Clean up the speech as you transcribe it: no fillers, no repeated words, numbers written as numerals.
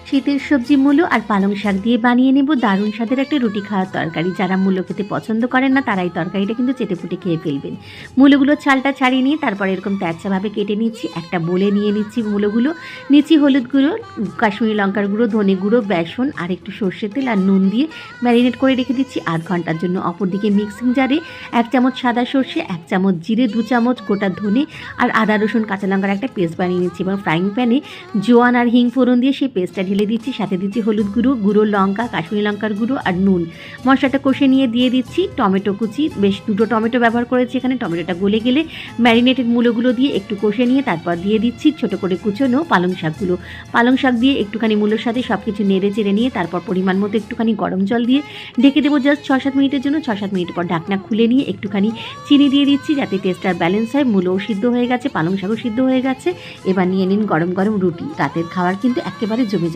শীতের সবজি মূলো আর পালং শাক দিয়ে বানিয়ে নেব দারুণ স্বাদের একটা রুটি খাওয়ার তরকারি। যারা মূলো খেতে পছন্দ করেন না তারা এই তরকারিটা কিন্তু চেটেপুটে খেয়ে ফেলবেন। মূলোগুলোর ছালটা ছাড়িয়ে নিয়ে তারপর এরকম তেরচাভাবে কেটে নিচ্ছি। একটা বলে নিয়ে নিচ্ছি মূলোগুলো, নিচ্ছি হলুদ গুঁড়ো, কাশ্মীরি লঙ্কার গুঁড়ো, ধনে গুঁড়ো, বেসন আর একটু সর্ষের তেল আর নুন দিয়ে ম্যারিনেট করে রেখে দিচ্ছি আধ ঘন্টার জন্য। অপরদিকে মিক্সিং জারে 1 চামচ সাদা সর্ষে, 1 চামচ জিরে, 2 চামচ গোটা ধনে আর আদা রসুন কাঁচা লঙ্কার একটা পেস্ট বানিয়ে নিচ্ছি। এবং ফ্রাইং প্যানে জোয়ান আর হিং ফোড়ন দিয়ে সেই পেস্টটা ঢেলে দিচ্ছি। সাথে দিচ্ছি হলুদ গুঁড়ো, গুঁড়ো লঙ্কা, কাশ্মীরি লঙ্কার গুঁড়ো আর নুন। মশলাটা কষে নিয়ে দিয়ে দিচ্ছি টমেটো কুচি, বেশ 2টো টমেটো ব্যবহার করেছি এখানে। টমেটোটা গলে গেলে ম্যারিনেটেড মূলোগুলো দিয়ে একটু কষে নিয়ে তারপর দিয়ে দিচ্ছি ছোটো করে কুচোনো পালং শাকগুলো। পালং শাক দিয়ে একটুখানি মূলোর সাথে সব কিছু নেড়ে চেড়ে নিয়ে তারপর পরিমাণ মতো একটুখানি গরম জল দিয়ে ঢেকে দেবো জাস্ট 6-7 মিনিটের জন্য। 6-7 মিনিট পর ঢাকনা খুলে নিয়ে একটুখানি চিনি দিয়ে দিচ্ছি যাতে টেস্টটা ব্যালেন্স হয়। মূলোও সিদ্ধ হয়ে গেছে, পালং শাকও সিদ্ধ হয়ে গেছে। এবার নিয়ে নিন গরম গরম রুটি। রাতের খাবার কিন্তু একেবারে জমে